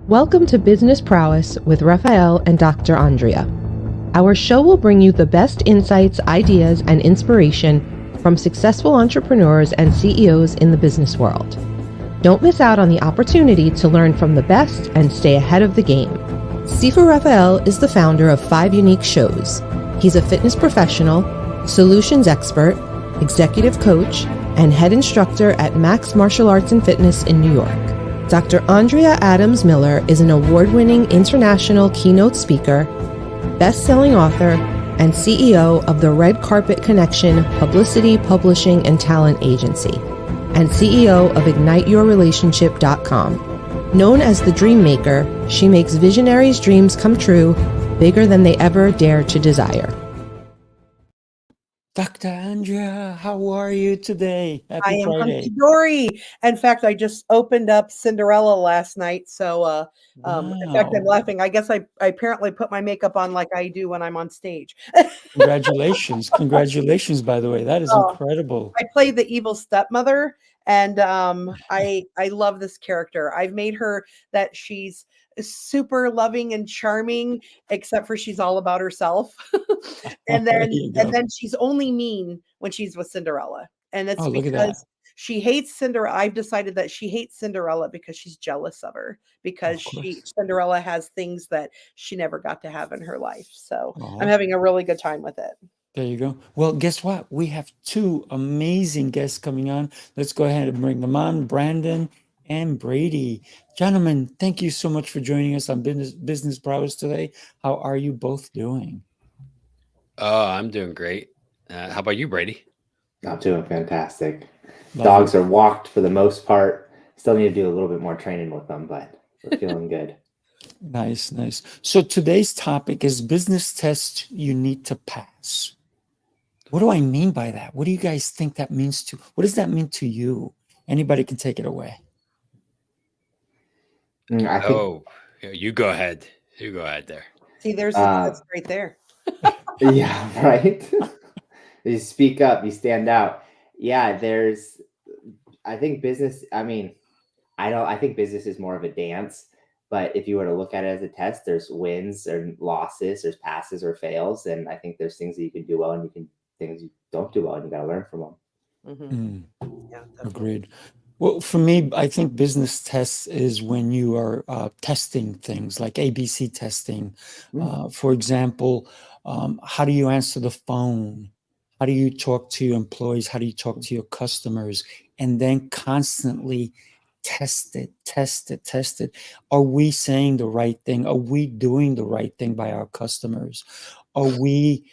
Welcome to Business Prowess with Raphael and Dr. Andrea. Our show will bring you the best insights, ideas, and inspiration from successful entrepreneurs and CEOs in the business world. Don't miss out on the opportunity to learn from the best and stay ahead of the game. Sifu Raphael is the founder of 5 Unique Shows. He's a fitness professional, solutions expert, executive coach, and head instructor at Max Martial Arts and Fitness in New York. Dr. Andrea Adams Miller is an award-winning international keynote speaker, best-selling author, and CEO of the Red Carpet Connection Publicity, Publishing, and Talent Agency, and CEO of IgniteYourRelationship.com. Known as the Dream Maker, she makes visionaries' dreams come true, bigger than they ever dare to desire. Dr. Andrea, how are you today? I Happy am Friday. hunky-dory. In fact, I just opened up Cinderella last night. So, in fact, I'm Wow. laughing. I guess I apparently put my makeup on like I do when I'm on stage. Congratulations. Congratulations, by the way. That is Oh, incredible. I play the evil stepmother, and I love this character. I've made her that she's super loving and charming, except for she's all about herself. and There then you and go. then she's only mean when she's with Cinderella. And it's Oh, look at that. because she hates Cinderella. I've decided that she hates Cinderella because she's jealous of her, because Of course. Cinderella has things that she never got to have in her life. So I'm Oh, having a really good time with it. there you go. Well, guess what? We have 2 amazing guests coming on. Let's go ahead and bring them on, Brandon and Brady. Gentlemen, thank you so much for joining us on Business Prowess today. How are you both doing? Oh, I'm doing great. How about you, Brady? I'm doing fantastic. Lovely. Dogs are walked for the most part. Still need to do a little bit more training with them, but we're feeling good. Nice, nice. So today's topic is business tests you need to pass. What do I mean by that? What do you guys think that means to? What does that mean to you? Anybody can take it away. I think, Oh, you go ahead. You go ahead there. See, there's the test right there. yeah, right. You speak up, you stand out. Yeah, I think business, I think business is more of a dance, but if you were to look at it as a test, there's wins or losses, there's passes or fails. And I think there's things that you can do well and things you don't do well, and you got to learn from them. Mm-hmm. Yeah, definitely. Agreed. Well, for me, I think business tests is when you are testing things like ABC testing. For example, how do you answer the phone? How do you talk to your employees? How do you talk to your customers? And then constantly test it. Are we saying the right thing? Are we doing the right thing by our customers? Are we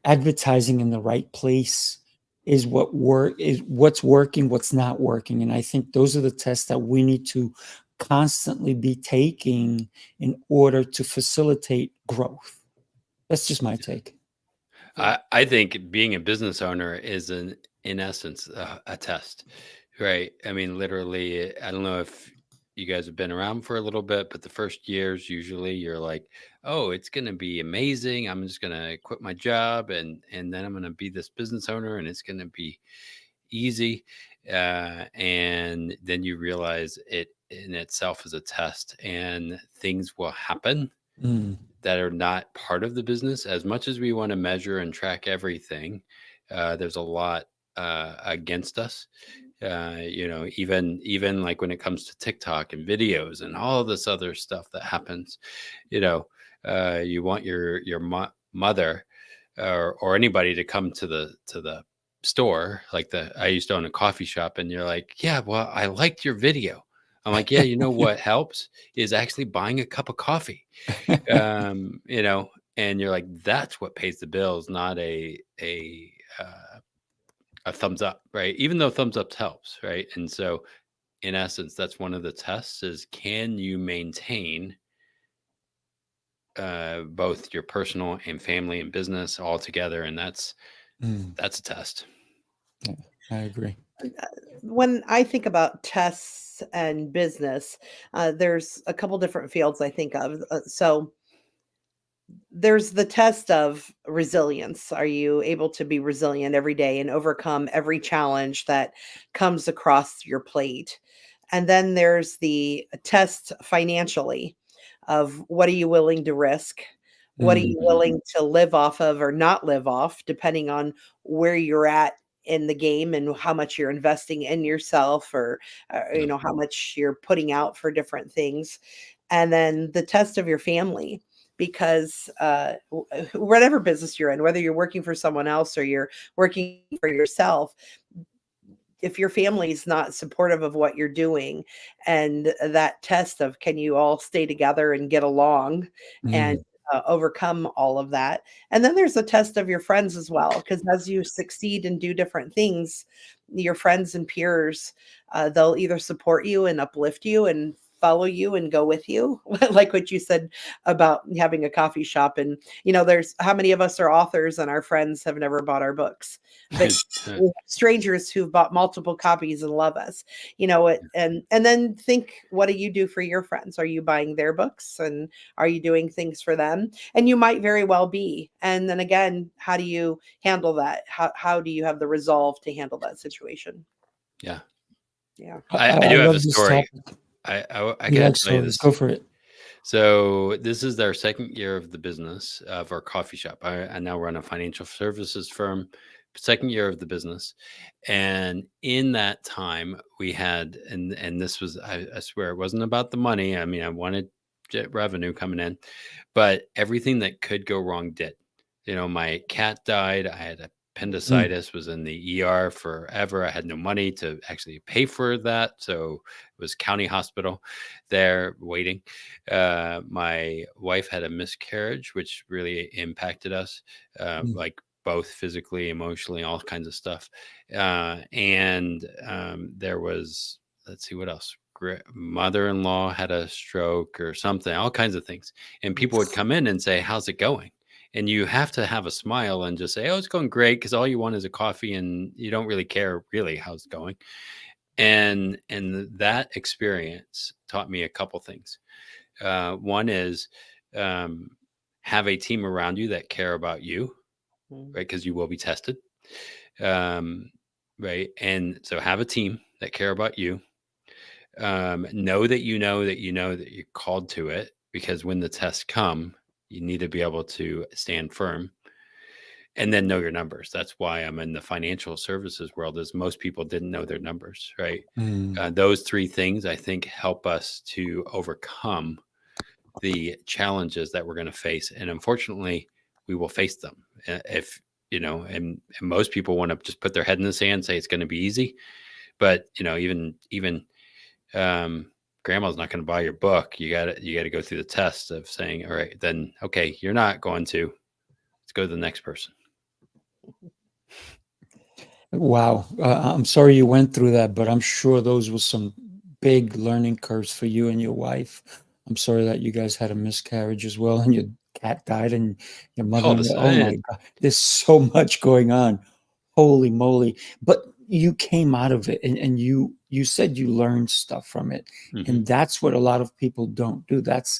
advertising in the right place? Is what's working, what's not working? And I think those are the tests that we need to constantly be taking in order to facilitate growth. That's just my take. I think being a business owner is in essence a test, right? I mean, literally, I don't know if you guys have been around for a little bit, but the first years, usually you're like, oh, it's going to be amazing. I'm just going to quit my job and then I'm going to be this business owner and it's going to be easy. And then you realize it in itself is a test and things will happen that are not part of the business. As much as we want to measure and track everything, there's a lot against us. Even like when it comes to TikTok and videos and all this other stuff that happens, you want your mother or anybody to come to the store. Like I used to own a coffee shop, and you're like, yeah, well, I liked your video. I'm like, yeah, what helps is actually buying a cup of coffee. And you're like, that's what pays the bills, not a thumbs up, right? Even though thumbs up helps, right? And so in essence, that's one of the tests is, can you maintain both your personal and family and business all together? And that's a test. Yeah, I agree. When I think about tests and business, there's a couple different fields I think of. So there's the test of resilience. Are you able to be resilient every day and overcome every challenge that comes across your plate? And then there's the test financially of what are you willing to risk? What are you Mhm. willing to live off of or not live off, depending on where you're at in the game and how much you're investing in yourself, or Yeah. how much you're putting out for different things. And then the test of your family, because whatever business you're in, whether you're working for someone else or you're working for yourself, if your family's not supportive of what you're doing, and that test of can you all stay together and get along and Mm. overcome all of that. And then there's a test of your friends as well, because as you succeed and do different things, your friends and peers, they'll either support you and uplift you and follow you and go with you like what you said about having a coffee shop. And there's how many of us are authors and our friends have never bought our books, but we have strangers who've bought multiple copies and love us, and then think, what do you do for your friends? Are you buying their books, and are you doing things for them? And you might very well be. And then again, how do you handle that? How do you have the resolve to handle that situation? Yeah. Yeah. I I do have a love this story. topic. I You gotta like tell you stories? this. Go for it. So this is our second year of the business of our coffee shop. I now run a financial services firm. Second year of the business, and in that time we had, and this was, I swear it wasn't about the money. I mean, I wanted revenue coming in, but everything that could go wrong did. My cat died. I had Mm. appendicitis, was in the ER forever. I had no money to actually pay for that, so it was county hospital there waiting. My wife had a miscarriage, which really impacted us, Mm. like both physically, emotionally, all kinds of stuff. And there was, let's see what else. Mother-in-law had a stroke or something, all kinds of things. And people would come in and say, "How's it going?" And you have to have a smile and just say, "Oh, it's going great," because all you want is a coffee and you don't really care really how it's going. And that experience taught me a couple things. One is, um, have a team around you that care about you, Mm. right? Because you will be tested, um, right? And so have a team that care about you. Know that you know that you know that you're called to it, because when the tests come, you need to be able to stand firm, and then know your numbers. That's why I'm in the financial services world, is most people didn't know their numbers, right? Mm. Those three things, I think, help us to overcome the challenges that we're going to face. And unfortunately, we will face them. If, and most people want to just put their head in the sand, say it's going to be easy. But, even grandma's not going to buy your book. You got to go through the test of saying, all right, then, okay, you're not going to, let's go to the next person. Wow. I'm sorry you went through that, but I'm sure those were some big learning curves for you and your wife. I'm sorry that you guys had a miscarriage as well, and your cat died, and your All of a mother-in-law. Oh sudden, my God, there's so much going on. Holy moly. But you came out of it, and you said you learned stuff from it. mhm, And that's what a lot of people don't do. That's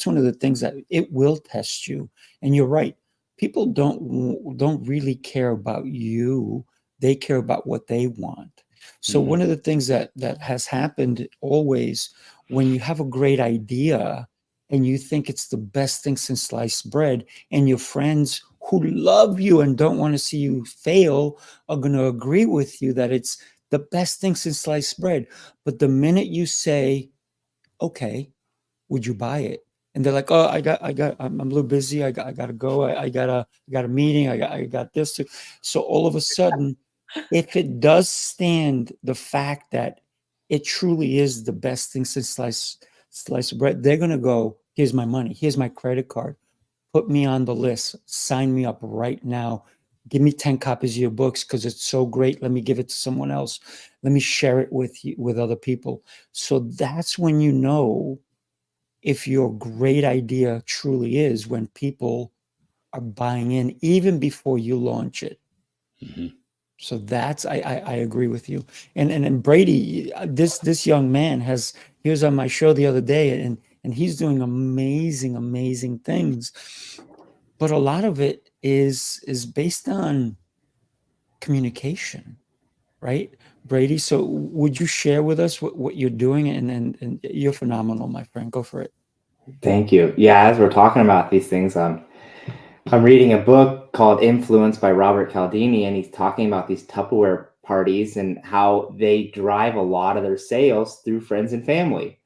one of the things that it will test you. And you're right. People don't really care about you. They care about what they want. So mhm, one of the things that has happened always, when you have a great idea and you think it's the best thing since sliced bread, and your friends who love you and don't want to see you fail are going to agree with you that it's the best thing since sliced bread. But the minute you say, okay, would you buy it? And they're like, oh, I'm a little busy. I got to go. I got a meeting. I got this too. So all of a sudden, if it does stand the fact that it truly is the best thing since slice of bread, they're going to go, here's my money. Here's my credit card. Put me on the list. Sign me up right now. Give me 10 copies of your books because it's so great. Let me give it to someone else. Let me share it with you, with other people. So that's when you know if your great idea truly is, when people are buying in even before you launch it. mhm. So that's I agree with you. And Brady, this young man he was on my show the other day, and he's doing amazing things. But a lot of it is based on communication, right? Brady. So would you share with us what you're doing? And you're phenomenal, my friend. Go for it. Thank you. Yeah, as we're talking about these things, I'm reading a book called Influence by Robert Cialdini, and he's talking about these Tupperware parties and how they drive a lot of their sales through friends and family.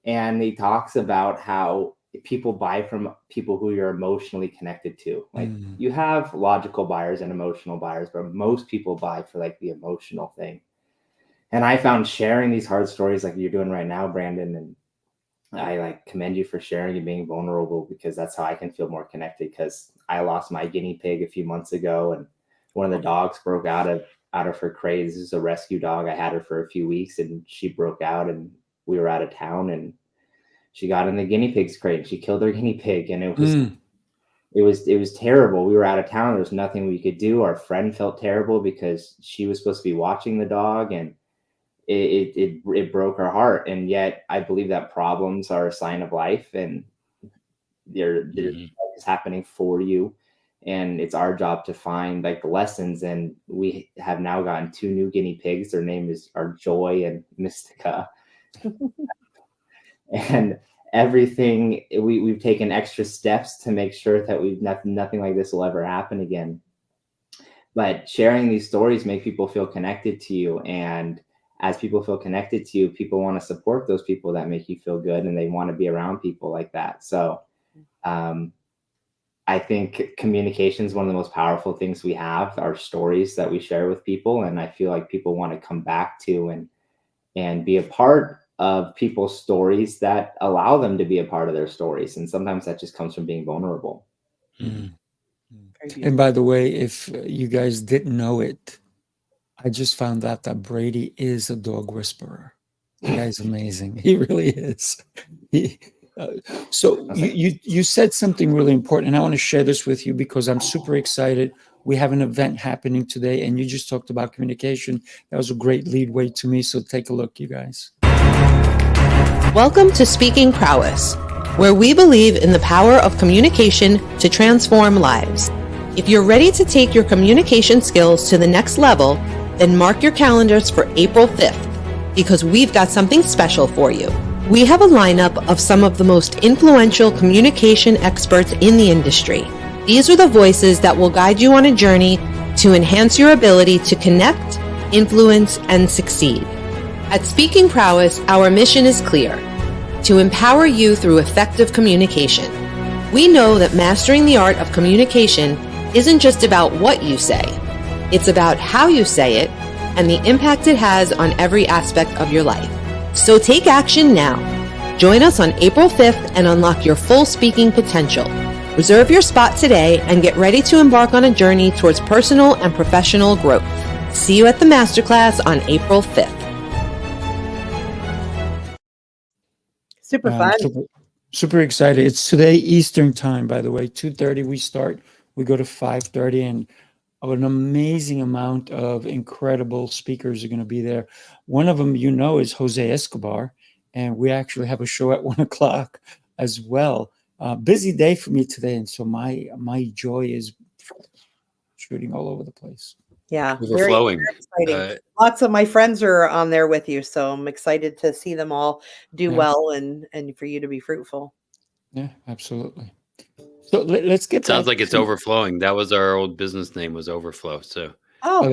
And he talks about how people buy from people who you're emotionally connected to. Like you have logical buyers and emotional buyers, but most people buy for like the emotional thing. And I found sharing these hard stories like you're doing right now, Brandon, and I like commend you for sharing and being vulnerable, because that's how I can feel more connected. Because I lost my guinea pig a few months ago, and one of the dogs broke out of her crate. This is a rescue dog. I had her for a few weeks, and she broke out, and we were out of town, and she got in the guinea pig's crate. And she killed her guinea pig, and it was terrible. We were out of town. There was nothing we could do. Our friend felt terrible because she was supposed to be watching the dog, and it broke her heart. And yet I believe that problems are a sign of life, and they're is happening for you, and it's our job to find like the lessons. And we have now gotten 2 new guinea pigs. Their name are Joy and Mystica. And everything, we've taken extra steps to make sure that nothing like this will ever happen again. But sharing these stories make people feel connected to you, and as people feel connected to you, people want to support those people that make you feel good, and they want to be around people like that. So I think communication is one of the most powerful things we have, our stories that we share with people. And I feel like people want to come back to and be a part of people's stories that allow them to be a part of their stories. And sometimes that just comes from being vulnerable. And by the way, if you guys didn't know it, I just found out that Brady is a dog whisperer. The guy's amazing. He really is. So you said something really important, and I want to share this with you because I'm super excited. We have an event happening today, and you just talked about communication. That was a great leadway to me. So take a look, you guys. Welcome to Speaking Prowess, where we believe in the power of communication to transform lives. If you're ready to take your communication skills to the next level, then mark your calendars for April 5th, because we've got something special for you. We have a lineup of some of the most influential communication experts in the industry. These are the voices that will guide you on a journey to enhance your ability to connect, influence, and succeed. At Speaking Prowess, our mission is clear: to empower you through effective communication. We know that mastering the art of communication isn't just about what you say. It's about how you say it and the impact it has on every aspect of your life. So take action now. Join us on April 5th and unlock your full speaking potential. Reserve your spot today and get ready to embark on a journey towards personal and professional growth. See you at the masterclass on April 5th. Super fun. Super excited. It's today Eastern time, by the way. 2:30 we start. We go to 5:30, and an amazing amount of incredible speakers are going to be there. One of them, is Jose Escobar, and we actually have a show at 1:00 as well. Busy day for me today, and so my joy is shooting all over the place. Yeah, Overflowing. very exciting. Lots of my friends are on there with you, so I'm excited to see them all do well and for you to be fruitful. Yeah, absolutely. So let's get. Sounds like it's overflowing. That was our old business name, was Overflow. So cool.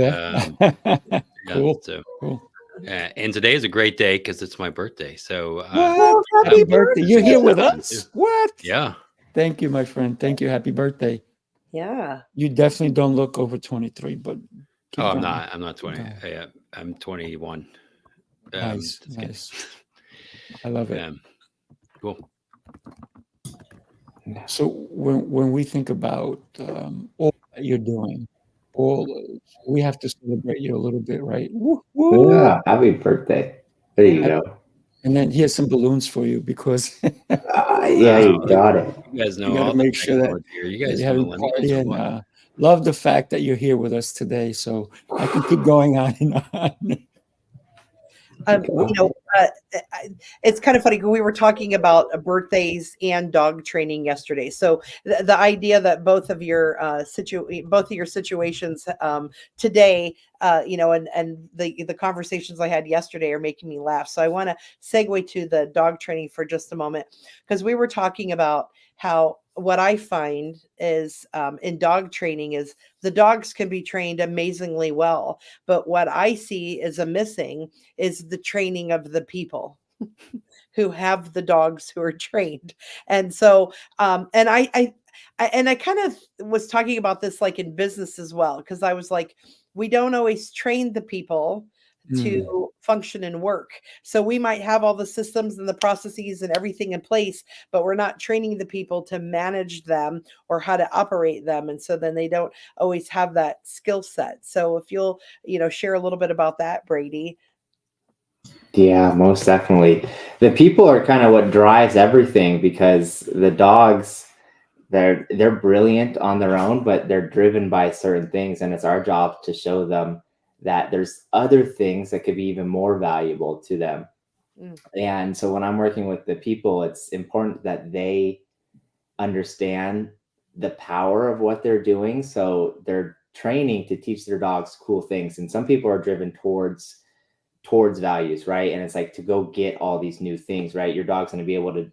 So cool. And today is a great day because it's my birthday. So happy birthday! You're here with us. What? Yeah. Thank you, my friend. Thank you. Happy birthday. Yeah. You definitely don't look over 23, but I'm not 20. I'm 21. Nice. I love it. Cool. So when we think about all that you're doing, we have to celebrate you a little bit, right? Woo, woo. Yeah, happy birthday. There you go. And then here's some balloons for you because yeah, you got it. You guys know you got to make sure that you guys you're having a party, and love the fact that you're here with us today. So I can keep going on and on. uh, it's kind of funny because we were talking about birthdays and dog training yesterday. So the idea that both of your situations today, and the conversations I had yesterday are making me laugh. So I want to segue to the dog training for just a moment, because we were talking about how what I find is in dog training is the dogs can be trained amazingly well, but what I see is a missing is the training of the people who have the dogs who are trained. And so, and I kind of was talking about this like in business as well, because I was like, we don't always train the people to function and work. So we might have all the systems and the processes and everything in place, but we're not training the people to manage them or how to operate them. And so then they don't always have that skill set. So if you'll, share a little bit about that, Brady. Yeah, most definitely. The people are kind of what drives everything, because the dogs, they're brilliant on their own, but they're driven by certain things, and it's our job to show them that there's other things that could be even more valuable to them. Mm. And so when I'm working with the people, it's important that they understand the power of what they're doing. So they're training to teach their dogs cool things. And some people are driven towards values, right? And it's like to go get all these new things, right? Your dog's going to be able to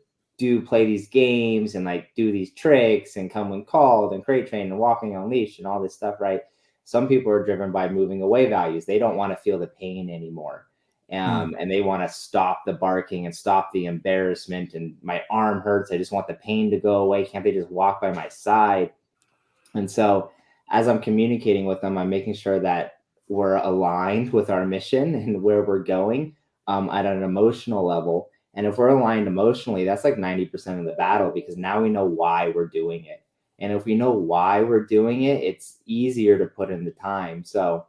play these games and like do these tricks and come when called and crate train and walking on leash and all this stuff, right? Some people are driven by moving away values. They don't want to feel the pain anymore. And they want to stop the barking and stop the embarrassment. And my arm hurts. I just want the pain to go away. Can't they just walk by my side? And so as I'm communicating with them, I'm making sure that we're aligned with our mission and where we're going at an emotional level. And if we're aligned emotionally, that's like 90% of the battle, because now we know why we're doing it. And if we know why we're doing it, it's easier to put in the time. So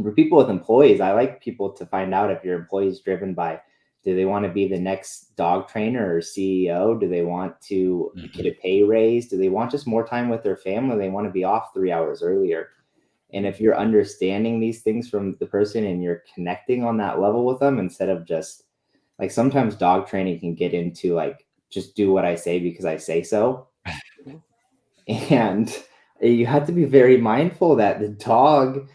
for people with employees, I like people to find out if your employee is driven by, do they want to be the next dog trainer or CEO? Do they want to get a pay raise? Do they want just more time with their family? They want to be off 3 hours earlier. And if you're understanding these things from the person and you're connecting on that level with them, instead of just like, sometimes dog training can get into like, just do what I say because I say so. And you have to be very mindful that the dog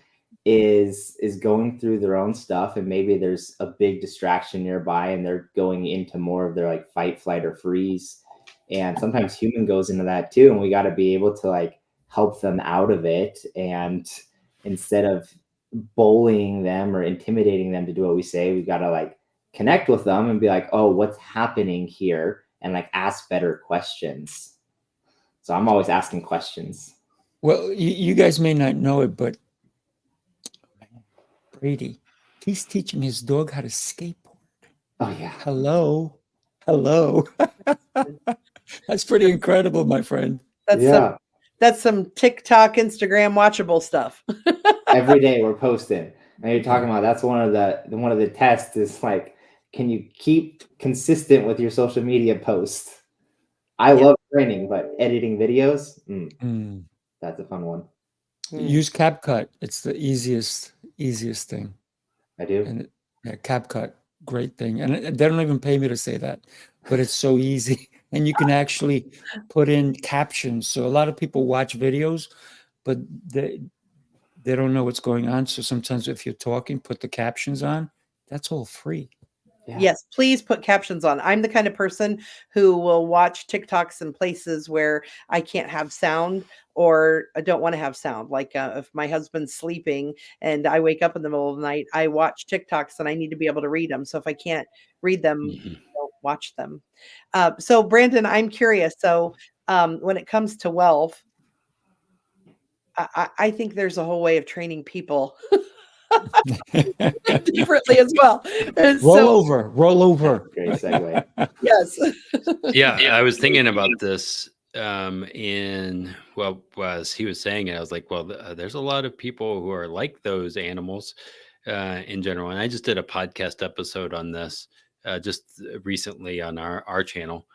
is going through their own stuff, and maybe there's a big distraction nearby and they're going into more of their like fight, flight, or freeze. And sometimes human goes into that too, and we got to be able to like help them out of it. And instead of bullying them or intimidating them to do what we say, we got to like connect with them and be like, oh, what's happening here? And like ask better questions. So I'm always asking questions. Well, you guys may not know it, but Brady, he's teaching his dog how to skateboard. Oh yeah. Hello. That's pretty incredible, my friend. That's some TikTok, Instagram watchable stuff. Every day we're posting. And you're talking about, that's one of the tests is like, can you keep consistent with your social media posts? I love training, but editing videos, that's a fun one. Use CapCut. It's the easiest thing. I do. And CapCut, great thing. And they don't even pay me to say that, but it's so easy. And you can actually put in captions. So a lot of people watch videos, but they don't know what's going on. So sometimes if you're talking, put the captions on. That's all free. Yeah. Yes, please put captions on. I'm the kind of person who will watch TikToks in places where I can't have sound or I don't want to have sound. Like if my husband's sleeping and I wake up in the middle of the night, I watch TikToks and I need to be able to read them. So if I can't read them, don't watch them. So Brandon, I'm curious. So when it comes to wealth, I think there's a whole way of training people differently as well. Roll over. Great segue. Yes. Yeah, I was thinking about this as he was saying it, I was like, well, there's a lot of people who are like those animals in general. And I just did a podcast episode on this just recently on our channel.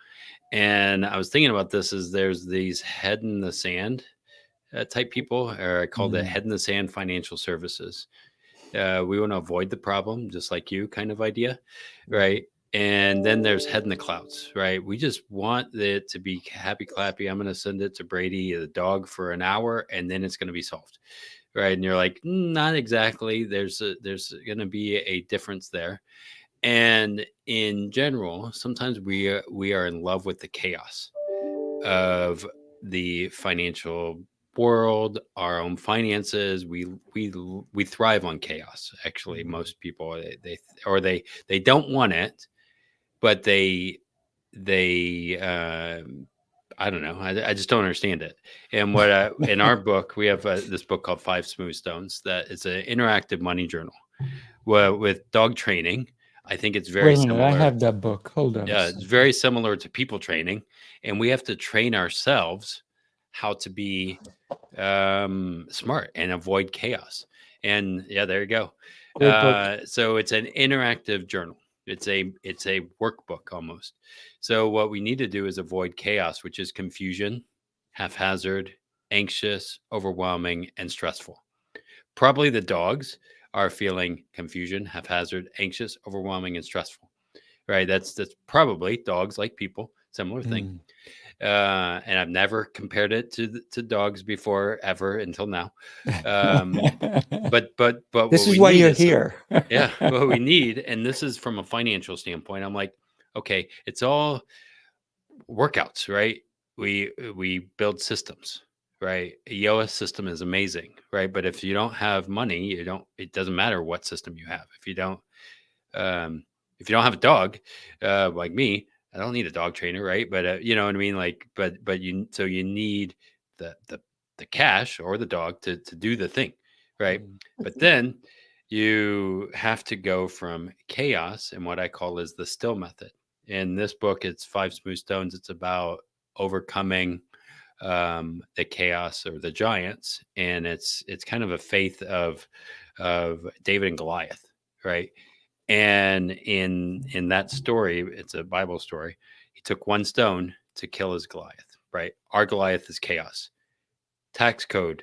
And I was thinking about this as there's these head in the sand type people, or I called it head in the sand financial services. We want to avoid the problem, just like you, kind of idea, right? And then there's head in the clouds, right? We just want it to be happy clappy. I'm going to send it to Brady, the dog, for an hour, and then it's going to be solved, right? And you're like, not exactly. There's going to be a difference there. And in general, sometimes we are in love with the chaos of the financial world, our own finances. We thrive on chaos. Actually, most people they don't want it, but they I don't know. I just don't understand it. And what in our book we have this book called Five Smooth Stones that is an interactive money journal. Well, with dog training, I think it's very Wait a minute, I similar. have that book. Hold on. Yeah, it's very similar to people training, and we have to train ourselves how to be smart and avoid chaos. And yeah, there you go. Great book. So it's an interactive journal. It's a workbook almost. So what we need to do is avoid chaos, which is confusion, haphazard, anxious, overwhelming, and stressful. Probably the dogs are feeling confusion, haphazard, anxious, overwhelming, and stressful. Right? That's probably dogs like people, similar thing. And I've never compared it to dogs before ever until now. But This what is we why need you're is here. yeah, what we need, and this is from a financial standpoint. I'm like, okay, it's all workouts, right? We build systems, right? A Yoa system is amazing, right? But if you don't have money, you don't. It doesn't matter what system you have. Um, if you don't have a dog, like me, I don't need a dog trainer, right? But you know what I mean. Like, but you so you need the the cash or the dog to do the thing, right? But then you have to go from chaos and what I call is the still method. In this book, it's Five Smooth Stones. It's about overcoming the chaos or the giants, and it's kind of a faith of David and Goliath, right? And in that story, it's a Bible story. He took one stone to kill his Goliath, right? Our Goliath is chaos, tax code,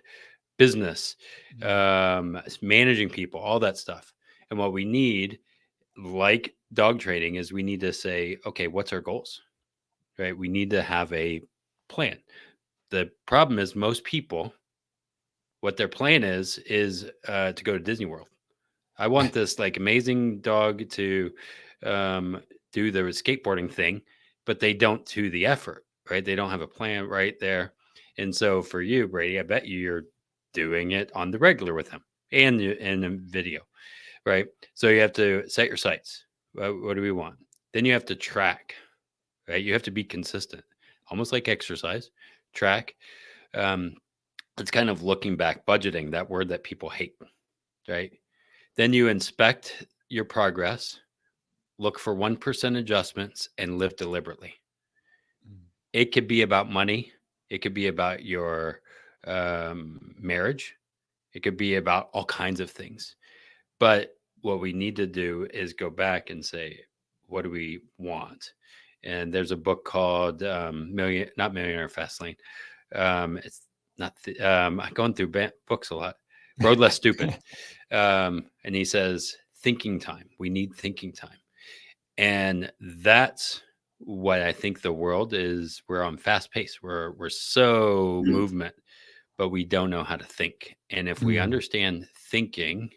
business, managing people, all that stuff. And what we need, like dog training, is we need to say, okay, what's our goals, right? We need to have a plan. The problem is most people, what their plan is to go to Disney World. I want this like amazing dog to do the skateboarding thing, but they don't do the effort, right? They don't have a plan right there. And so for you, Brady, I bet you're doing it on the regular with him and in a video, right? So you have to set your sights. What do we want? Then you have to track, right? You have to be consistent, almost like exercise. Track. It's kind of looking back, budgeting, that word that people hate, right? Then you inspect your progress, look for 1% adjustments, and live deliberately. It could be about money. It could be about your marriage. It could be about all kinds of things. But what we need to do is go back and say, what do we want? And there's a book called not Millionaire Fastlane. It's not I'm going through books a lot. Road Less Stupid. And he says, thinking time. We need thinking time. And that's what I think the world is. We're on fast pace. We're so movement, but we don't know how to think. And if we understand thinking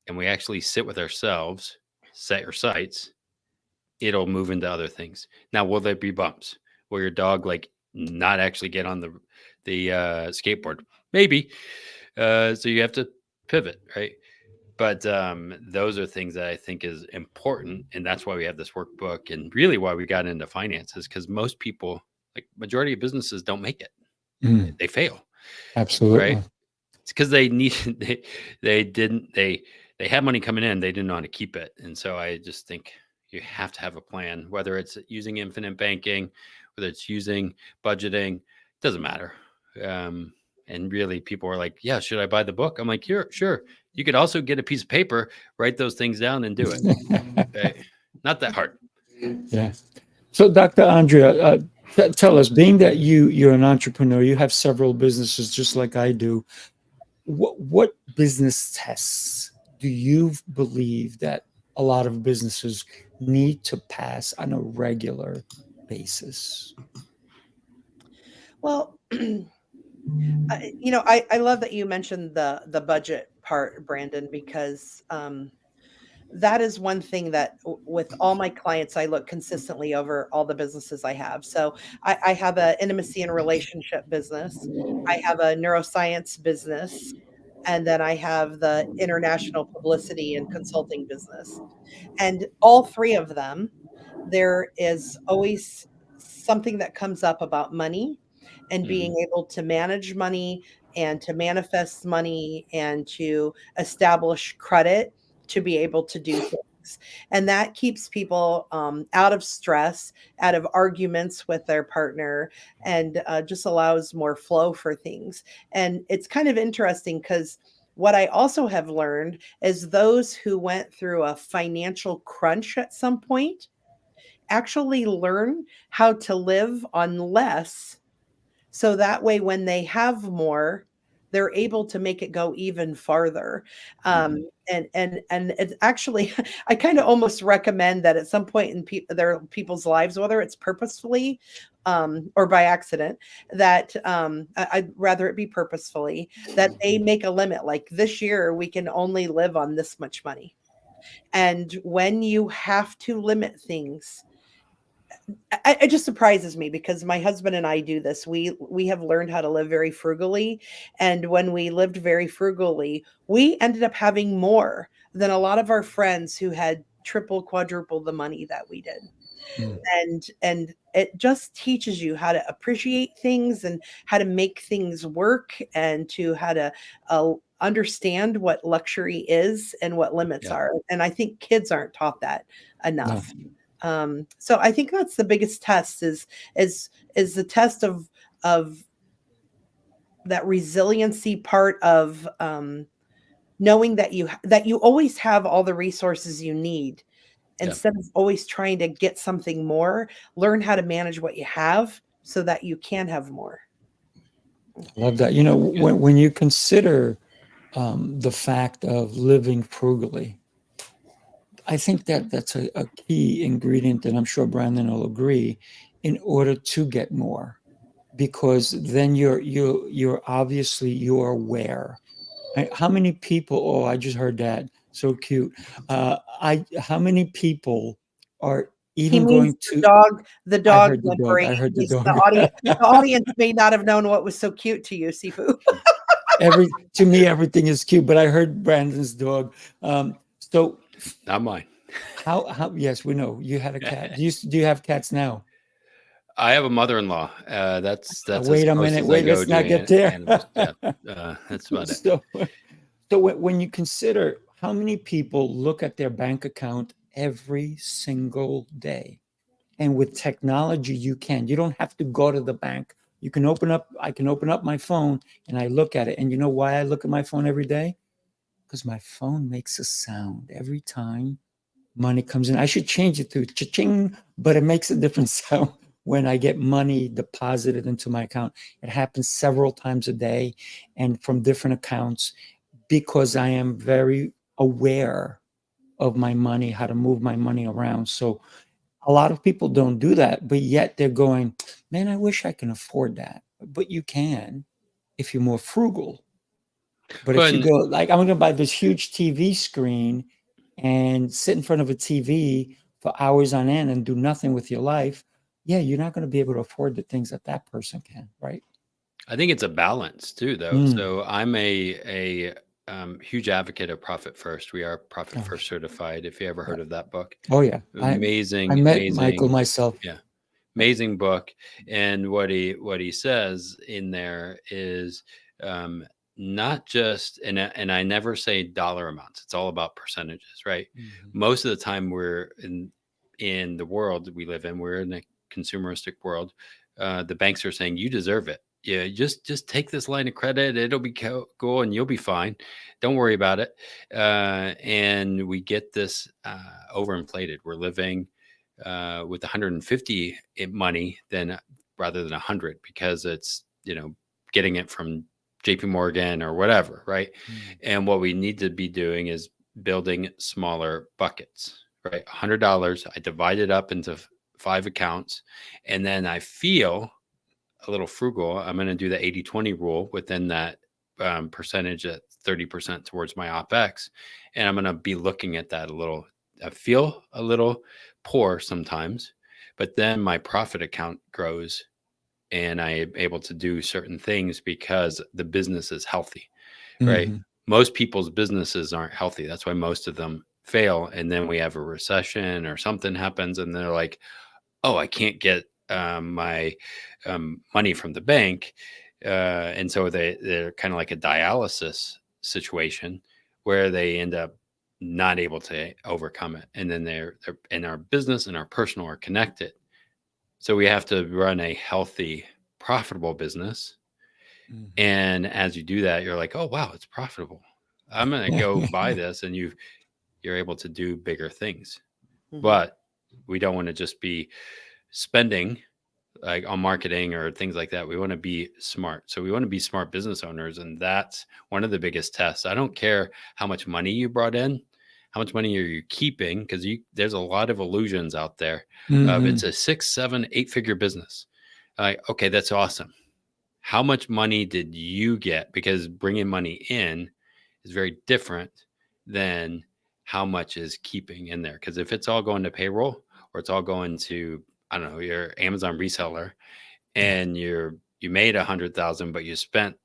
and we actually sit with ourselves, set your sights, it'll move into other things. Now, will there be bumps? Will your dog like not actually get on the skateboard? Maybe. So you have to pivot, right? But those are things that I think is important, and that's why we have this workbook, and really why we got into finances, because most people, like majority of businesses, don't make it. They fail. Absolutely. Right? It's because they need they had money coming in, they didn't know how to keep it, and so I just think you have to have a plan, whether it's using infinite banking, whether it's using budgeting, doesn't matter. And really, people are like, "Yeah, should I buy the book?" I'm like, "Sure." You could also get a piece of paper, write those things down, and do it. Right? Not that hard. Yeah. So, Dr. Andrea, tell us, being that you're an entrepreneur, you have several businesses just like I do. What business tests do you believe that a lot of businesses need to pass on a regular basis? Well, I love that you mentioned the budget part, Brandon, because that is one thing that with all my clients, I look consistently over all the businesses I have. So I have an intimacy and relationship business. I have a neuroscience business. And then I have the international publicity and consulting business. And all three of them, there is always something that comes up about money and being able to manage money and to manifest money and to establish credit to be able to do things. And that keeps people out of stress, out of arguments with their partner, and just allows more flow for things. And it's kind of interesting because what I also have learned is those who went through a financial crunch at some point actually learn how to live on less so that way when they have more, they're able to make it go even farther. And it's actually I kind of almost recommend that at some point in their people's lives, whether it's purposefully or by accident, that I'd rather it be purposefully, that they make a limit. Like this year, we can only live on this much money. And when you have to limit things, it just surprises me because my husband and I do this. We have learned how to live very frugally, and when we lived very frugally, we ended up having more than a lot of our friends who had triple, quadruple the money that we did. Mm. And it just teaches you how to appreciate things and how to make things work and to how to understand what luxury is and what limits Yeah. are. And I think kids aren't taught that No. enough. So I think that's the biggest test is the test of that resiliency part of knowing that you always have all the resources you need Yeah. instead of always trying to get something more. Learn how to manage what you have so that you can have more. Love that. You know, when you consider the fact of living frugally, I think that that's a key ingredient, and I'm sure Brandon will agree, in order to get more, because then you're obviously you're aware. How many people? Oh, I just heard that. So cute. How many people are He even means going to? the I dog heard the went dog. brain. I heard the The dog. audience may not have known what was so cute to you, Sifu. To me, everything is cute, but I heard Brandon's dog. So Not mine. how? Yes, we know you had a cat. Do you have cats now? I have a mother-in-law. That's as Wait a close minute. as I Wait, go let's not to get there. animals. Yeah, that's about it. So when you consider how many people look at their bank account every single day, and with technology, you don't have to go to the bank. I can open up my phone and I look at it. And you know why I look at my phone every day? Because my phone makes a sound every time money comes in. I should change it to cha-ching, but it makes a different sound when I get money deposited into my account. It happens several times a day and from different accounts because I am very aware of my money, how to move my money around. So a lot of people don't do that, but yet they're going, man, I wish I can afford that. But you can if you're more frugal. But Well, if you and go, like, I'm going to buy this huge TV screen and sit in front of a TV for hours on end and do nothing with your life, yeah, you're not going to be able to afford the things that that person can, right? I think it's a balance too, though. Mm. So I'm a huge advocate of Profit First. We are Profit Oh, First certified. If you ever yeah. heard of that book, Oh, yeah. I amazing, met Michael amazing, myself. yeah, amazing book. And what he says in there is not just and I never say dollar amounts. It's all about percentages, right? Mhm. Most of the time we're in the world we live in, we're in a consumeristic world. The banks are saying you deserve it. Yeah, just take this line of credit. It'll be cool, and you'll be fine. Don't worry about it. And we get this overinflated. We're living with 150 money than rather than 100 because it's getting it from JP Morgan or whatever, right? Mm. And what we need to be doing is building smaller buckets, right? $100, I divide it up into 5 accounts, and then I feel a little frugal. I'm going to do the 80-20 rule within that percentage at 30% towards my OPEX. And I'm going to be looking at that a little. I feel a little poor sometimes, but then my profit account grows and I'm able to do certain things because the business is healthy, right? Mhm. Most people's businesses aren't healthy. That's why most of them fail. And then we have a recession or something happens and they're like, oh, I can't get my money from the bank. And so they're kind of like a dialysis situation where they end up not able to overcome it. And then they're in our business and our personal are connected. So we have to run a healthy, profitable business. Mhm. And as you do that, you're like, oh, wow, it's profitable. I'm going to go buy this. And you're able to do bigger things. Mhm. But we don't want to just be spending like on marketing or things like that. We want to be smart. So we want to be smart business owners. And that's one of the biggest tests. I don't care how much money you brought in, how much money are you keeping? Because there's a lot of illusions out there of it's Mhm. a 6, 7, 8-figure business. Like, okay, that's awesome. How much money did you get? Because bringing money in is very different than how much is keeping in there. Because if it's all going to payroll or it's all going to, I don't know, your Amazon reseller, Yeah. and you made 100,000, but you spent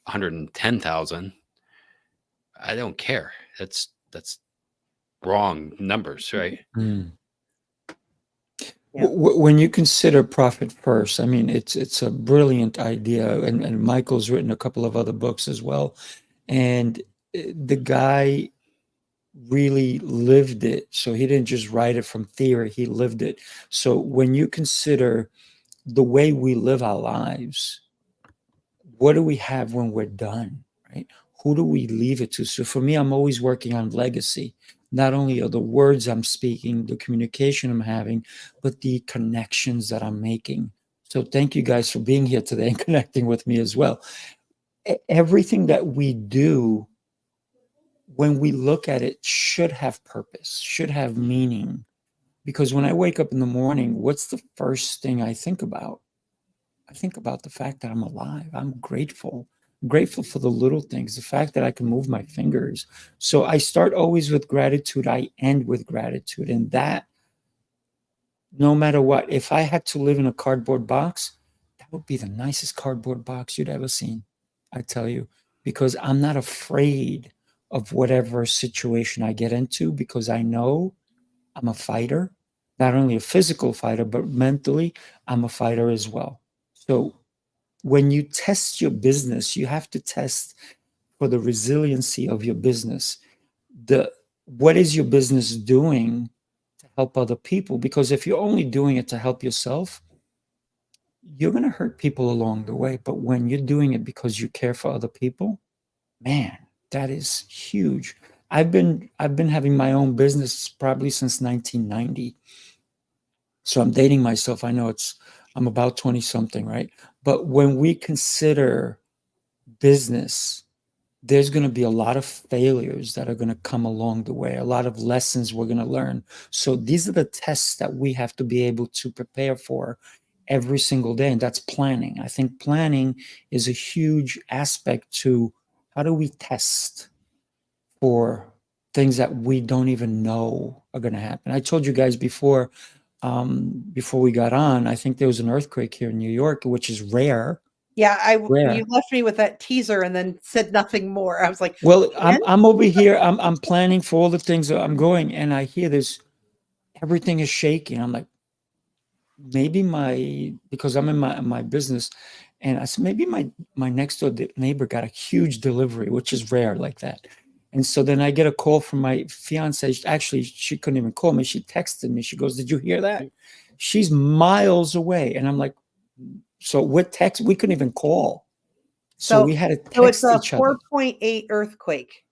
110,000, I don't care. That's wrong numbers, right? Mm. Yeah. When you consider profit first, I mean, it's a brilliant idea, and Michael's written a couple of other books as well, and the guy really lived it. So he didn't just write it from theory; he lived it. So when you consider the way we live our lives, what do we have when we're done, right? Who do we leave it to? So for me, I'm always working on legacy. Not only are the words I'm speaking, the communication I'm having, but the connections that I'm making. So thank you guys for being here today and connecting with me as well. Everything that we do, when we look at it, should have purpose, should have meaning. Because when I wake up in the morning, what's the first thing I think about? I think about the fact that I'm alive. I'm grateful. I'm grateful for the little things, the fact that I can move my fingers. So I start always with gratitude. I end with gratitude. And that, no matter what, if I had to live in a cardboard box, that would be the nicest cardboard box you'd ever seen. I tell you, because I'm not afraid of whatever situation I get into because I know I'm a fighter, not only a physical fighter, but mentally, I'm a fighter as well. So when you test your business, you have to test for the resiliency of your business. The what is your business doing to help other people? Because if you're only doing it to help yourself, you're going to hurt people along the way. But when you're doing it because you care for other people, man, that is huge. I've been having my own business probably since 1990. So I'm dating myself. I know I'm about 20 something, right? But when we consider business, there's going to be a lot of failures that are going to come along the way, a lot of lessons we're going to learn. So these are the tests that we have to be able to prepare for every single day. And that's planning. I think planning is a huge aspect to how do we test for things that we don't even know are going to happen. I told you guys before we got on, I think there was an earthquake here in New York, which is rare. Yeah, you Rare. left me with that teaser and then said nothing more. I was like, Well, "And?" I'm over here. I'm planning for all the things that I'm going, and I hear this. Everything is shaking. I'm like, maybe because I'm in my business, and I said maybe my next door neighbor got a huge delivery, which is rare like that. And so then I get a call from my fiance. Actually, she couldn't even call me. She texted me. She goes, "Did you hear that?" She's miles away, and I'm like, so with text we couldn't even call. So So we had to so it's text a each other. 4.8 earthquake,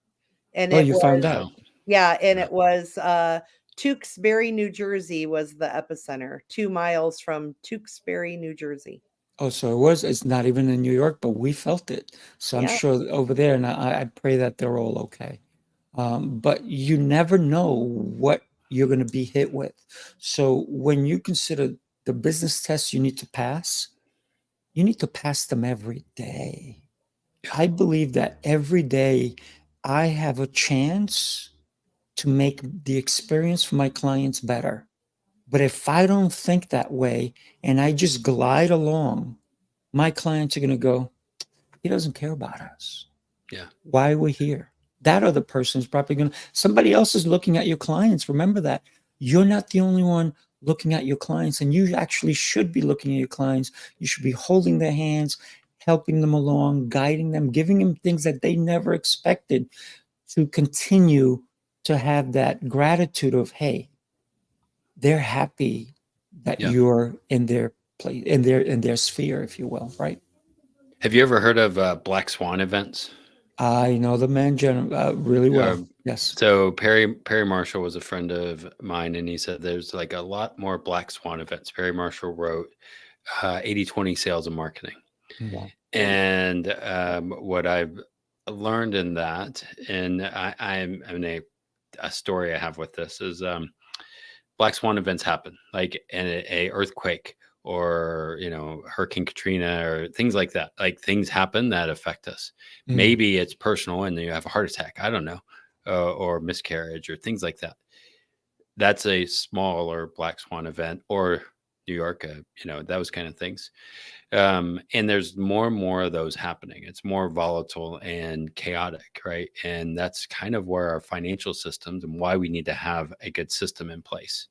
and Oh, it you found was out. Wow. yeah, and Yeah. it was Tewksbury, New Jersey was the epicenter, 2 miles from Tewksbury, New Jersey. Oh, so it's not even in New York, but we felt it. So I'm Yeah. sure over there, and I pray that they're all okay. but you never know what you're going to be hit with. So when you consider the business tests you need to pass them every day. I believe that every day I have a chance to make the experience for my clients better. But if I don't think that way and I just glide along, my clients are going to go, he doesn't care about us. Yeah. Why are we here? That other person is probably going to, somebody else is looking at your clients. Remember that. You're not the only one looking at your clients, and you actually should be looking at your clients. You should be holding their hands, helping them along, guiding them, giving them things that they never expected, to continue to have that gratitude of, hey, they're happy that Yeah. you're in their place, in their sphere, if you will, right? Have you ever heard of black swan events? I know the man really well. Um, Yes. So Perry Marshall was a friend of mine, and he said there's like a lot more black swan events. Perry Marshall wrote 80/20 Sales and Marketing. Wow. And what I've learned in that, and I'm a story I have with this is black swan events happen, like a earthquake or Hurricane Katrina or things like that. Like things happen that affect us. Maybe it's personal and you have a heart attack. I don't know, or miscarriage or things like that. That's a smaller black swan event, or New York, those kind of things. And there's more and more of those happening. It's more volatile and chaotic, right? And that's kind of where our financial systems and why we need to have a good system in place,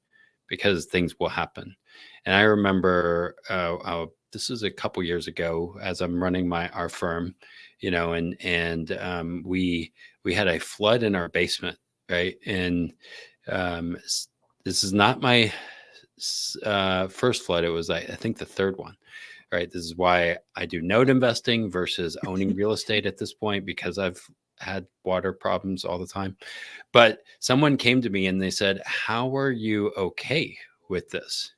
because things will happen. And I remember this is a couple years ago as I'm running our firm, and we had a flood in our basement, right? And this is not my first flood. It was, I think, the third one. Right. This is why I do note investing versus owning real estate at this point, because I've had water problems all the time. But someone came to me and they said, how are you okay with this?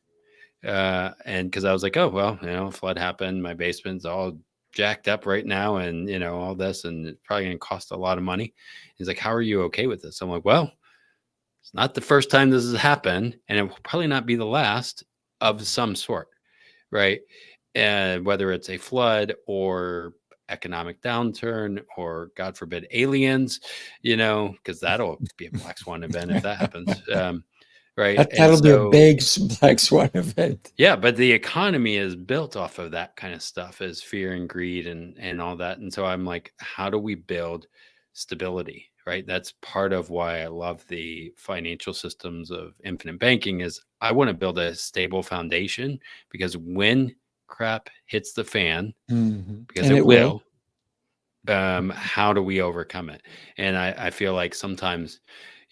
And because I was like, oh, well, flood happened. My basement's all jacked up right now, and, all this, and it's probably going to cost a lot of money. He's like, how are you okay with this? I'm like, well, it's not the first time this has happened, and it will probably not be the last of some sort. Right. And whether it's a flood or economic downturn or, God forbid, aliens, because that'll be a black swan event if that happens. Right. And That'll be a so, big black swan event. yeah, but the economy is built off of that kind of stuff, as fear and greed and all that. And so I'm like, how do we build stability? Right. That's part of why I love the financial systems of infinite banking. Is I want to build a stable foundation, because when crap hits the fan, because And it it will. how do we overcome it? And I feel like sometimes,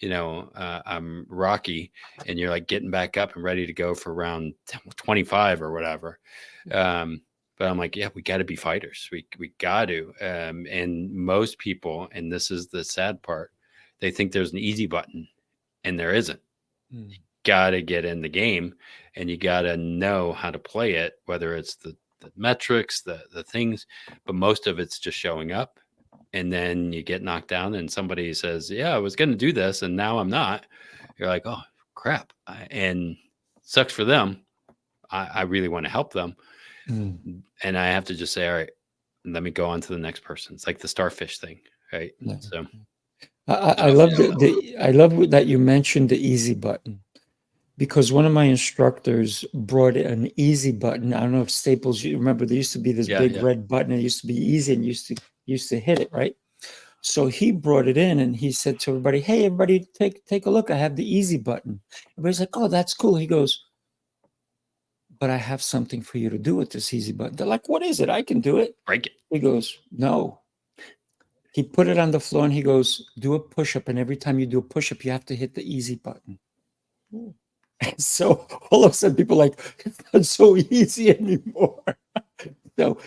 I'm rocky, and you're like getting back up and ready to go for round 25 or whatever. But I'm like, yeah, we got to be fighters. We got to. And most people, and this is the sad part, they think there's an easy button, and there isn't. You got to get in the game, and you got to know how to play it, whether it's the metrics, the things, but most of it's just showing up. And then you get knocked down, and somebody says, yeah, I was going to do this, and now I'm not. You're like, oh, crap. And sucks for them. I really want to help them. And I have to just say, all right, let me go on to the next person. It's like the starfish thing, right? Yeah. So I love I love that you mentioned the easy button, because one of my instructors brought an easy button. I don't know if Staples, you remember, there used to be this big red button. It used to be easy and used to hit it, right? So he brought it in and he said to everybody, hey, everybody, take a look. I have the easy button. Everybody's like, oh, that's cool. He goes, but I have something for you to do with this easy button. They're like, what is it? I can do it. break it. He goes, no. He put it on the floor and he goes, do a push-up. And every time you do a push-up, you have to hit the easy button. And so all of a sudden people are like, it's not so easy anymore. So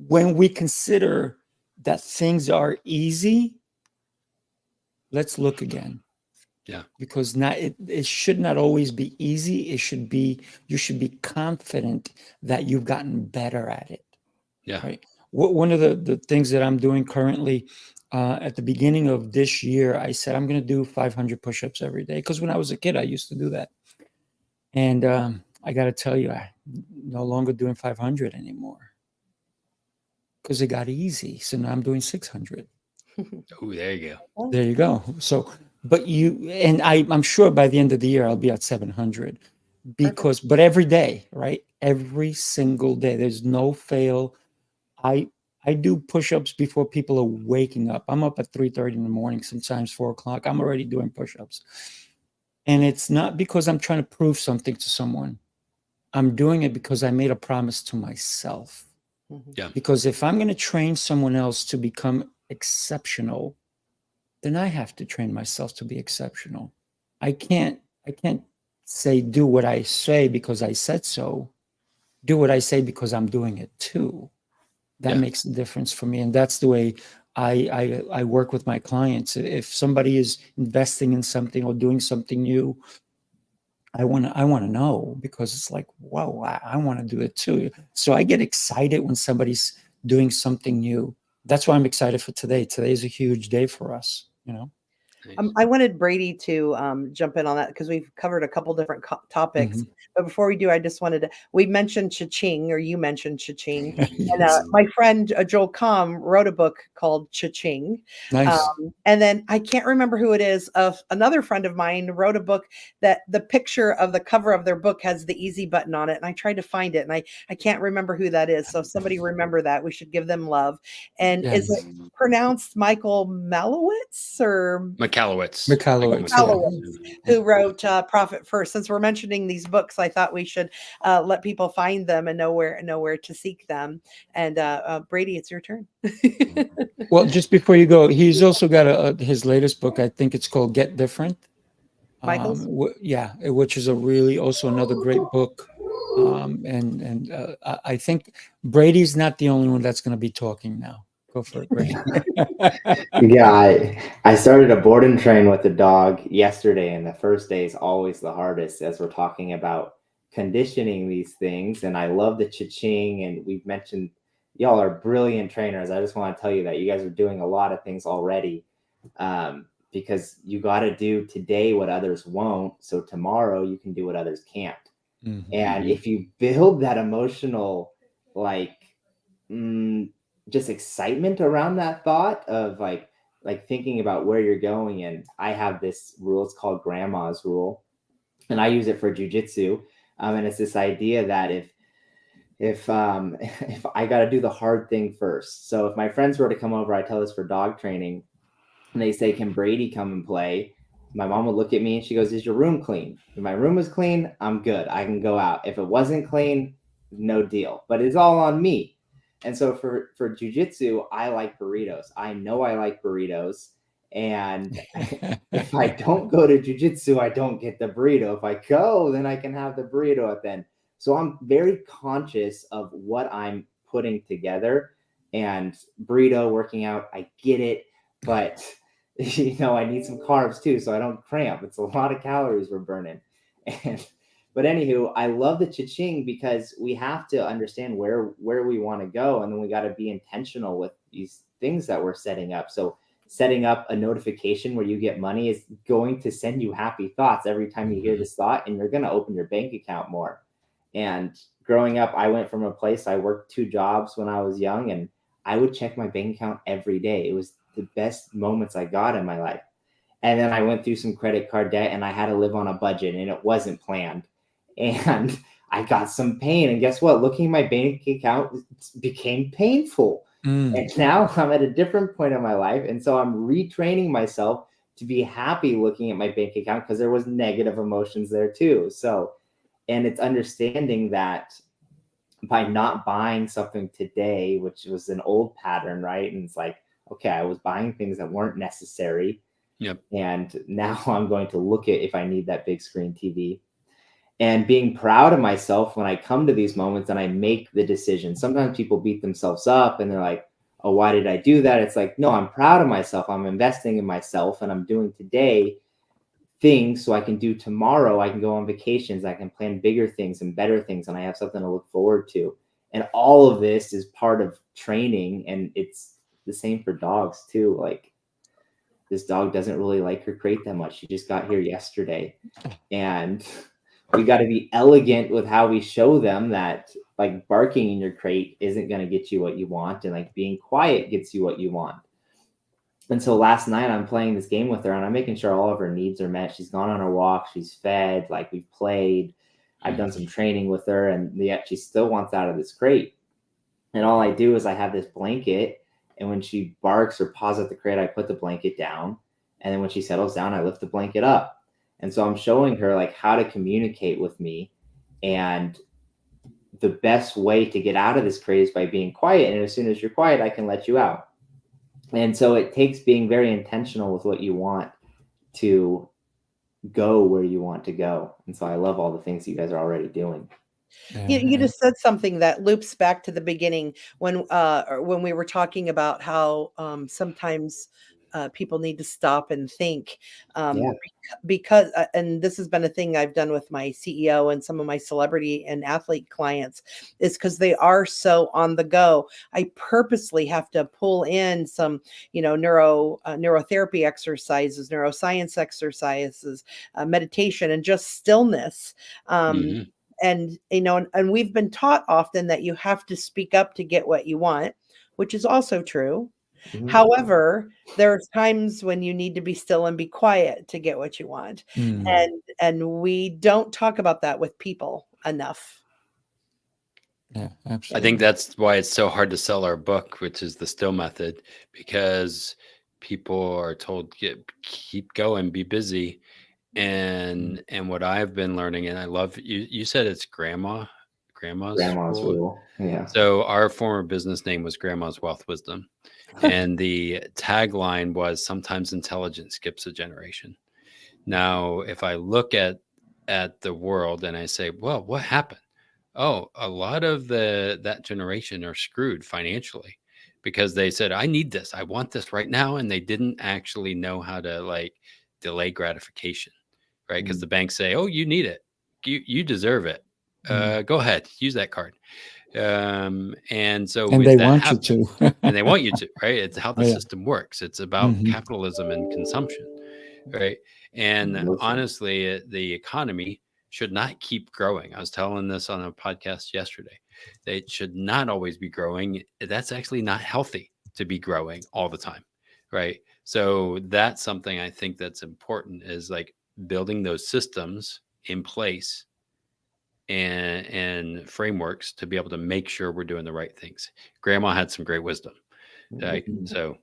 when we consider that things are easy, let's look again. Yeah. Because it should not always be easy. You should be confident that you've gotten better at it. Yeah. Right. one of the things that I'm doing currently, at the beginning of this year, I said I'm going to do 500 push-ups every day. Because when I was a kid, I used to do that. And I got to tell you, I'm no longer doing 500 anymore because it got easy. So now I'm doing 600. Oh, there you go. There you go. So, but I'm sure by the end of the year, I'll be at 700 because, but every day, right? Every single day, there's no fail. I do push-ups before people are waking up. I'm up at 3:30 in the morning, sometimes 4 o'clock. I'm already doing push-ups. And it's not because I'm trying to prove something to someone. I'm doing it because I made a promise to myself. Yeah. Because if I'm going to train someone else to become exceptional, then I have to train myself to be exceptional. I can't say do what I say because I said so. Do what I say because I'm doing it too. That Yeah. makes a difference for me. And that's the way I work with my clients. If somebody is investing in something or doing something new, I want to know, because it's like, whoa, I want to do it too. So I get excited when somebody's doing something new. That's why I'm excited for today. Today is a huge day for us, you know? Nice. I wanted Brady to jump in on that because we've covered a couple different topics. Mhm. But before we do, I just wanted to, we mentioned cha-ching, or you mentioned cha-ching. And Yes. my friend Joel Com wrote a book called Cha-Ching. Nice. And then I can't remember who it is. Another friend of mine wrote a book that the picture of the cover of their book has the easy button on it. And I tried to find it, and I can't remember who that is. So if somebody remember that, we should give them love. And is Yes. it pronounced Michael Malowitz or McAllowitz. McAllowitz, yeah. Malowitz, who wrote Profit First? Since we're mentioning these books, I thought we should let people find them and know where to seek them. And Brady, it's your turn. Well, just before you go, he's also got his latest book. I think it's called Get Different. Michael's? Which is a really also another great book. And I think Brady's not the only one that's going to be talking now. Go for it, Brady. Yeah, I started a board and train with the dog yesterday, and the first day is always the hardest as we're talking about conditioning these things. And I love the cha-ching, and we've mentioned y'all are brilliant trainers. I just want to tell you that you guys are doing a lot of things already, because you got to do today what others won't, so tomorrow you can do what others can't. Mhm. And if you build that emotional, like, just excitement around that thought of like thinking about where you're going. And I have this rule, it's called grandma's rule, and I use it for jujitsu. And it's this idea that if if I got to do the hard thing first. So if my friends were to come over, I tell this for dog training, and they say, can Brady come and play? My mom would look at me and she goes, is your room clean? If my room was clean, I'm good. I can go out. If it wasn't clean, no deal. But it's all on me. And so for jujitsu, I like burritos. I know I like burritos. And if I don't go to jujitsu, I don't get the burrito. If I go, then I can have the burrito at the end. So I'm very conscious of what I'm putting together. And burrito, working out, I get it. But I need some carbs too, so I don't cramp. It's a lot of calories we're burning. But anywho, I love the cha-ching because we have to understand where we want to go, and then we got to be intentional with these things that we're setting up. So setting up a notification where you get money is going to send you happy thoughts every time you hear this thought, and you're going to open your bank account more. And growing up, I went from a place, I worked 2 jobs when I was young, and I would check my bank account every day. It was the best moments I got in my life. And then I went through some credit card debt, and I had to live on a budget, and it wasn't planned. And I got some pain. And guess what? Looking at my bank account became painful. And now I'm at a different point in my life. And so I'm retraining myself to be happy looking at my bank account, because there was negative emotions there too. So, and it's understanding that by not buying something today, which was an old pattern, right? And it's like, okay, I was buying things that weren't necessary. Yep. And now I'm going to look at if I need that big screen TV, and being proud of myself when I come to these moments and I make the decision. Sometimes people beat themselves up and they're like, oh, why did I do that? It's like, no, I'm proud of myself. I'm investing in myself, and I'm doing today things so I can do tomorrow. I can go on vacations. I can plan bigger things and better things, and I have something to look forward to. And all of this is part of training, and it's the same for dogs too. Like, this dog doesn't really like her crate that much. She just got here yesterday, and we got to be elegant with how we show them that, like, barking in your crate isn't going to get you what you want, and like being quiet gets you what you want. And so last night I'm playing this game with her, and I'm making sure all of her needs are met. She's gone on her walk, she's fed, like, we've played, I've done some training with her, and yet she still wants out of this crate. And all I do is I have this blanket, and when she barks or paws at the crate, I put the blanket down. And then when she settles down, I lift the blanket up. And so I'm showing her, like, how to communicate with me. And the best way to get out of this crate is by being quiet. And as soon as you're quiet, I can let you out. And so it takes being very intentional with what you want to go where you want to go. And so I love all the things you guys are already doing. You just said something that loops back to the beginning when we were talking about how sometimes people need to stop and think, Yeah. because and this has been a thing I've done with my CEO and some of my celebrity and athlete clients, is because they are so on the go. I purposely have to pull in some, neurotherapy exercises, neuroscience exercises, meditation, and just stillness. And and we've been taught often that you have to speak up to get what you want, which is also true. Mhm. However, there are times when you need to be still and be quiet to get what you want. And we don't talk about that with people enough. Yeah, I absolutely. think that's why it's so hard to sell our book, which is the still method, because people are told keep going, be busy. And what I've been learning, and I love you said it's grandma's Grandma's rule. rule. Yeah. So our former business name was Grandma's Wealth Wisdom. And the tagline was, sometimes intelligence skips a generation. Now, if I look at the world and I say, well, what happened? Oh, a lot of that generation are screwed financially because they said, I need this, I want this right now. And they didn't actually know how to, like, delay gratification, right? Because the banks say, oh, you need it. You deserve it. Go ahead, use that card. And so And if they that want you happens, to. and they want you to, right? It's how the Oh, yeah. system works. It's about capitalism and consumption, right? And honestly, the economy should not keep growing. I was telling this on a podcast yesterday. They should not always be growing. That's actually not healthy to be growing all the time, right? So that's something I think that's important, is like building those systems in place and frameworks to be able to make sure we're doing the right things. Grandma had some great wisdom. Right? So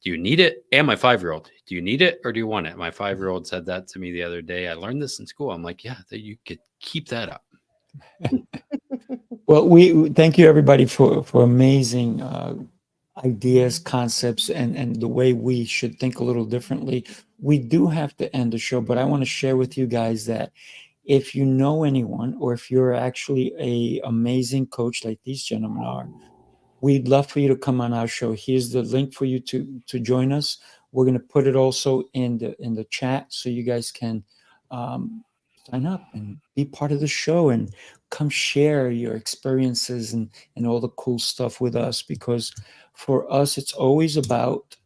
do you need it? And my 5-year-old, do you need it or do you want it? My 5-year-old said that to me the other day. I learned this in school. I'm like, yeah, that you could keep that up. Well, we thank you everybody for amazing ideas, concepts, and the way we should think a little differently. We do have to end the show, but I want to share with you guys that if you know anyone, or if you're actually a amazing coach like these gentlemen are, we'd love for you to come on our show. Here's the link for you to join us. We're going to put it also in the chat so you guys can sign up and be part of the show and come share your experiences and all the cool stuff with us, because for us it's always about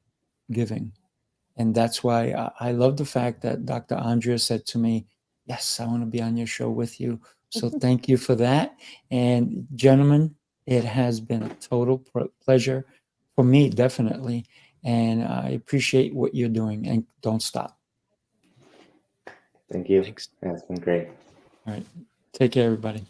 giving. And that's why I love the fact that Dr. Andrea said to me, yes, I want to be on your show with you. So thank you for that. And gentlemen, it has been a total pleasure for me, definitely. And I appreciate what you're doing, and don't stop. Thank you. Thanks. That's been great. All right. Take care, everybody.